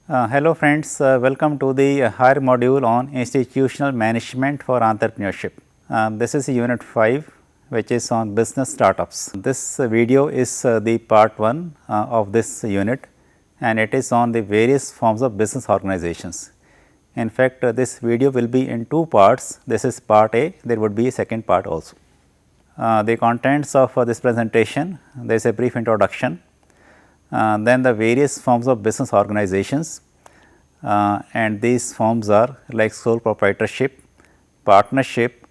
Hello friends, welcome to the higher module on institutional management for entrepreneurship. This is unit 5 which is on business startups. This video is the part 1 of this unit and it is on the various forms of business organizations. In fact, this video will be in 2 parts. This is part A, there would be a second part also. The contents of this presentation, there is a brief introduction, then the various forms of business organizations, and these forms are like sole proprietorship, partnership,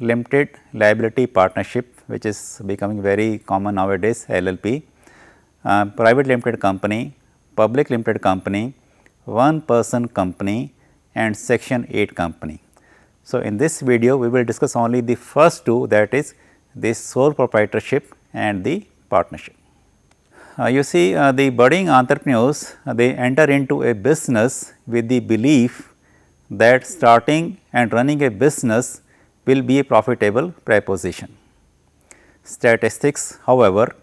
limited liability partnership, which is becoming very common nowadays, LLP, private limited company, public limited company, one person company and section 8 company. So, in this video we will discuss only the first two, that is the sole proprietorship and the partnership. You see, the budding entrepreneurs, they enter into a business with the belief that starting and running a business will be a profitable proposition. Statistics, however,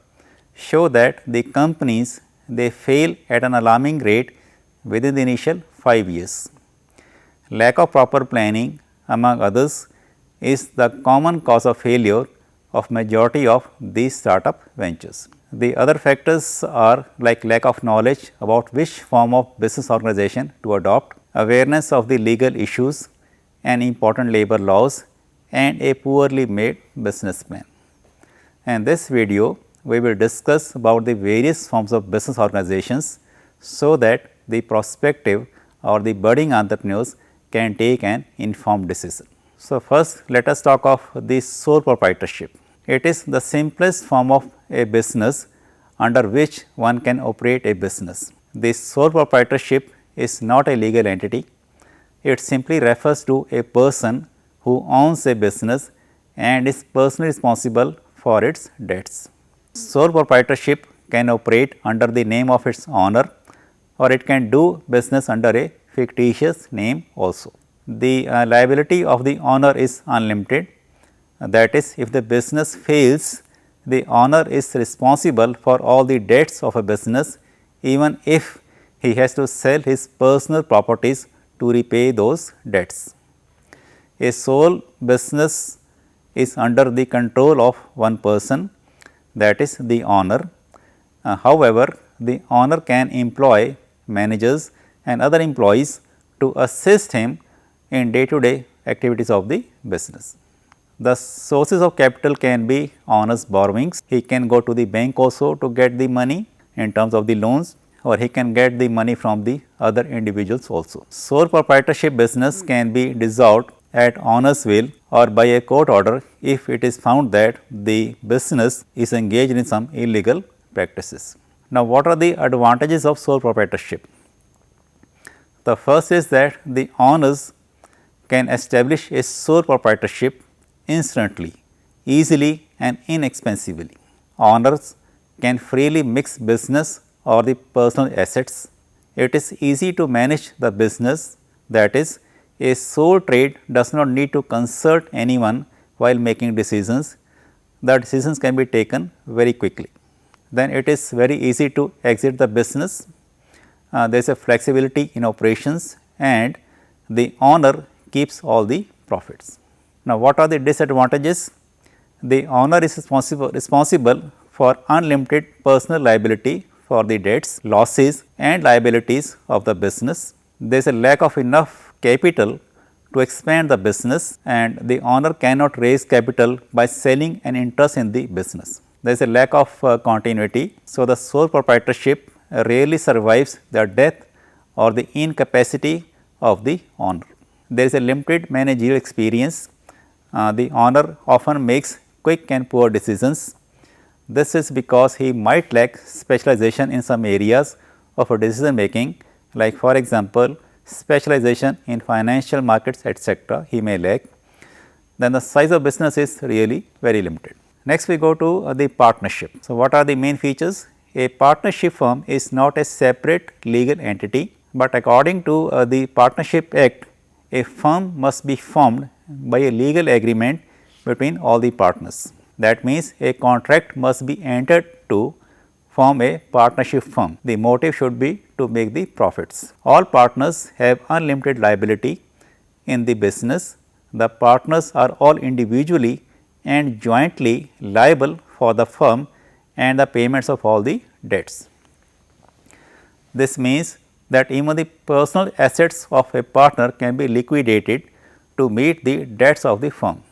show that the companies, they fail at an alarming rate within the initial 5 years. Lack of proper planning, among others, is the common cause of failure of majority of these startup ventures. The other factors are like lack of knowledge about which form of business organization to adopt, awareness of the legal issues and important labor laws, and a poorly made business plan. In this video, we will discuss about the various forms of business organizations so that the prospective or the budding entrepreneurs can take an informed decision. So, first let us talk of the sole proprietorship. It is the simplest form of a business under which one can operate a business. The sole proprietorship is not a legal entity. It simply refers to a person who owns a business and is personally responsible for its debts. Sole proprietorship can operate under the name of its owner, or it can do business under a fictitious name also. The liability of the owner is unlimited. That is, if the business fails, the owner is responsible for all the debts of a business, even if he has to sell his personal properties to repay those debts. A sole business is under the control of one person, that is the owner. However, the owner can employ managers and other employees to assist him in day-to-day activities of the business. The sources of capital can be owner's borrowings. He can go to the bank also to get the money in terms of the loans, or he can get the money from the other individuals also. Sole proprietorship business can be dissolved at owner's will or by a court order if it is found that the business is engaged in some illegal practices. Now, what are the advantages of sole proprietorship? The first is that the owners can establish a sole proprietorship instantly, easily and inexpensively. Owners can freely mix business or the personal assets. It is easy to manage the business, that is, a sole trade does not need to consult anyone while making decisions. The decisions can be taken very quickly. Then it is very easy to exit the business. There is a flexibility in operations and the owner keeps all the profits. Now, what are the disadvantages? The owner is responsible for unlimited personal liability for the debts, losses and liabilities of the business. There is a lack of enough capital to expand the business and the owner cannot raise capital by selling an interest in the business. There is a lack of continuity. So, the sole proprietorship rarely survives the death or the incapacity of the owner. There is a limited managerial experience. The owner often makes quick and poor decisions. This is because he might lack specialization in some areas of a decision making, like for example, specialization in financial markets, etc. he may lack. Then the size of business is really very limited. Next we go to the partnership. So, what are the main features? A partnership firm is not a separate legal entity, but according to the Partnership Act, a firm must be formed by a legal agreement between all the partners. That means, a contract must be entered to form a partnership firm. The motive should be to make the profits. All partners have unlimited liability in the business. The partners are all individually and jointly liable for the firm and the payments of all the debts. This means that even the personal assets of a partner can be liquidated to meet the debts of the firm.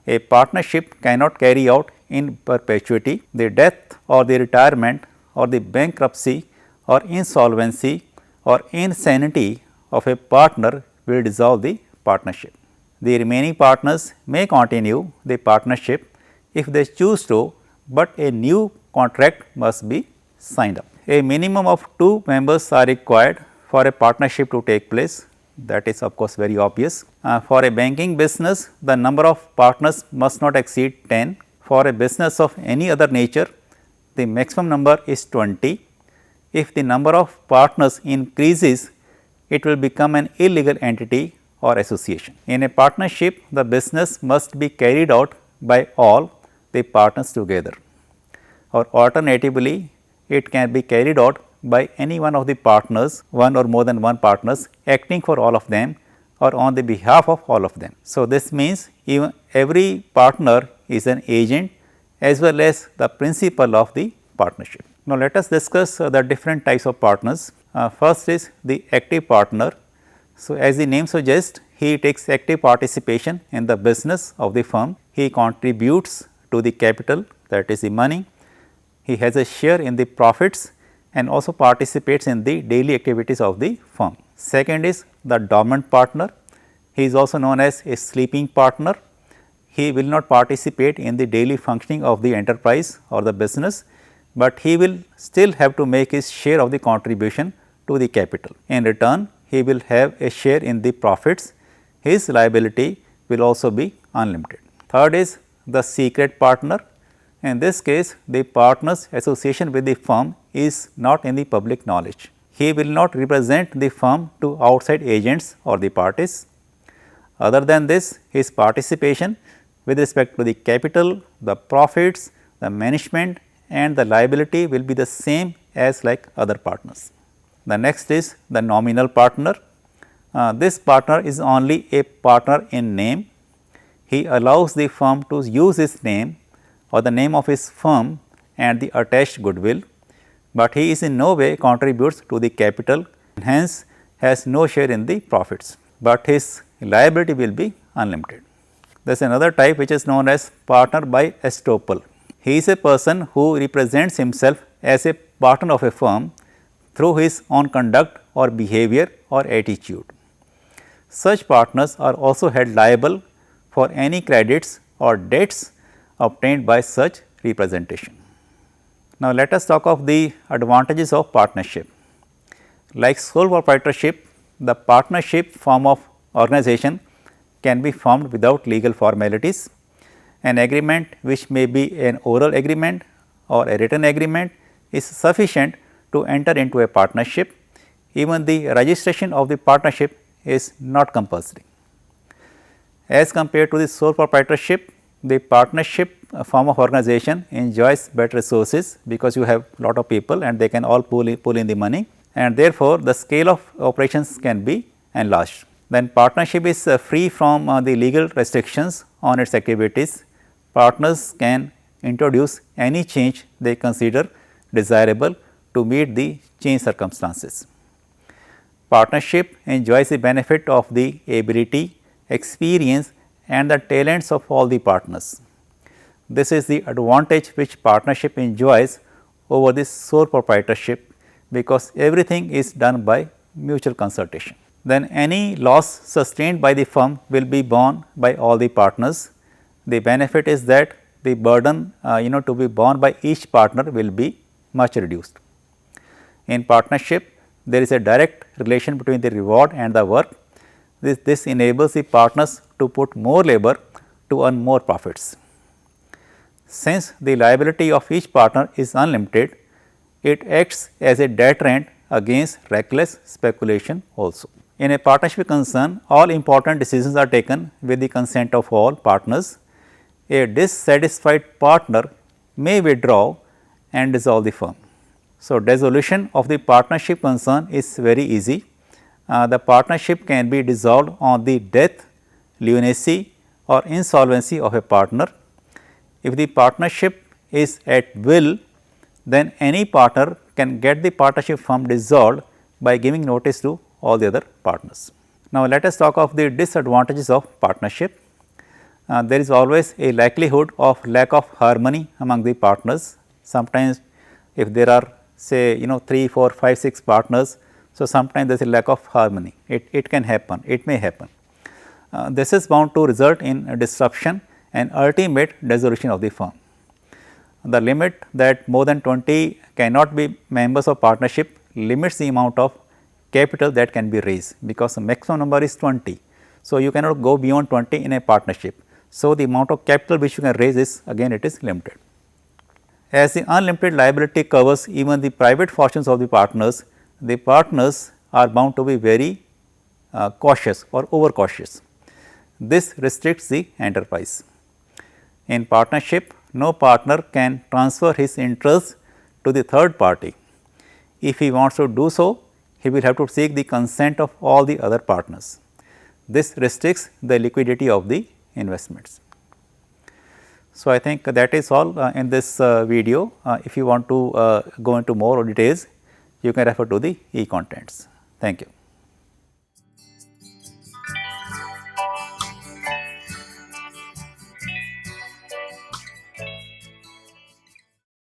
A partnership cannot carry out in perpetuity. The death or the retirement or the bankruptcy or insolvency or insanity of a partner will dissolve the partnership. The remaining partners may continue the partnership if they choose to, but a new contract must be signed up. A minimum of 2 members are required for a partnership to take place. That is of course very obvious. For a banking business, the number of partners must not exceed 10. For a business of any other nature, the maximum number is 20. If the number of partners increases, it will become an illegal entity or association. In a partnership, the business must be carried out by all the partners together, or alternatively, it can be carried out by any one of the partners, one or more than one partners acting for all of them or on the behalf of all of them. So, this means even every partner is an agent as well as the principal of the partnership. Now, let us discuss the different types of partners. First is the active partner. So, as the name suggests, he takes active participation in the business of the firm. He contributes to the capital, that is the money. He has a share in the profits and also participates in the daily activities of the firm. Second is the dormant partner. He is also known as a sleeping partner. He will not participate in the daily functioning of the enterprise or the business, but he will still have to make his share of the contribution to the capital. In return, he will have a share in the profits. His liability will also be unlimited. Third is the secret partner. In this case, the partner's association with the firm is not in the public knowledge. He will not represent the firm to outside agents or the parties. Other than this, his participation with respect to the capital, the profits, the management and the liability will be the same as like other partners. The next is the nominal partner. This partner is only a partner in name. He allows the firm to use his name or the name of his firm and the attached goodwill, but he is in no way contributes to the capital and hence has no share in the profits, but his liability will be unlimited. There is another type which is known as partner by estoppel. He is a person who represents himself as a partner of a firm through his own conduct or behavior or attitude. Such partners are also held liable for any credits or debts obtained by such representation. Now, let us talk of the advantages of partnership. Like sole proprietorship, the partnership form of organization can be formed without legal formalities. An agreement which may be an oral agreement or a written agreement is sufficient to enter into a partnership. Even the registration of the partnership is not compulsory. As compared to the sole proprietorship, the partnership form of organization enjoys better resources because you have lot of people and they can all pull in the money, and therefore, the scale of operations can be enlarged. Then partnership is free from the legal restrictions on its activities. Partners can introduce any change they consider desirable to meet the changed circumstances. Partnership enjoys the benefit of the ability, experience and the talents of all the partners. This is the advantage which partnership enjoys over the sole proprietorship, because everything is done by mutual consultation. Then any loss sustained by the firm will be borne by all the partners. The benefit is that the burden to be borne by each partner will be much reduced. In partnership, there is a direct relation between the reward and the work. This enables the partners to put more labor to earn more profits. Since the liability of each partner is unlimited, it acts as a deterrent against reckless speculation also. In a partnership concern, all important decisions are taken with the consent of all partners. A dissatisfied partner may withdraw and dissolve the firm. So, dissolution of the partnership concern is very easy. The partnership can be dissolved on the death, lunacy or insolvency of a partner. If the partnership is at will, then any partner can get the partnership firm dissolved by giving notice to all the other partners. Now, let us talk of the disadvantages of partnership. There is always a likelihood of lack of harmony among the partners. Sometimes if there are say 3, 4, 5, 6 partners, so sometimes there is a lack of harmony, it can happen, it may happen. This is bound to result in a disruption and ultimate dissolution of the firm. The limit that more than 20 cannot be members of partnership limits the amount of capital that can be raised, because the maximum number is 20. So, you cannot go beyond 20 in a partnership. So, the amount of capital which you can raise is again it is limited. As the unlimited liability covers even the private fortunes of the partners are bound to be very cautious or over cautious. This restricts the enterprise. In partnership, no partner can transfer his interest to the third party. If he wants to do so, he will have to seek the consent of all the other partners. This restricts the liquidity of the investments. So, I think that is all in this video. If you want to go into more details, you can refer to the e-contents. Thank you.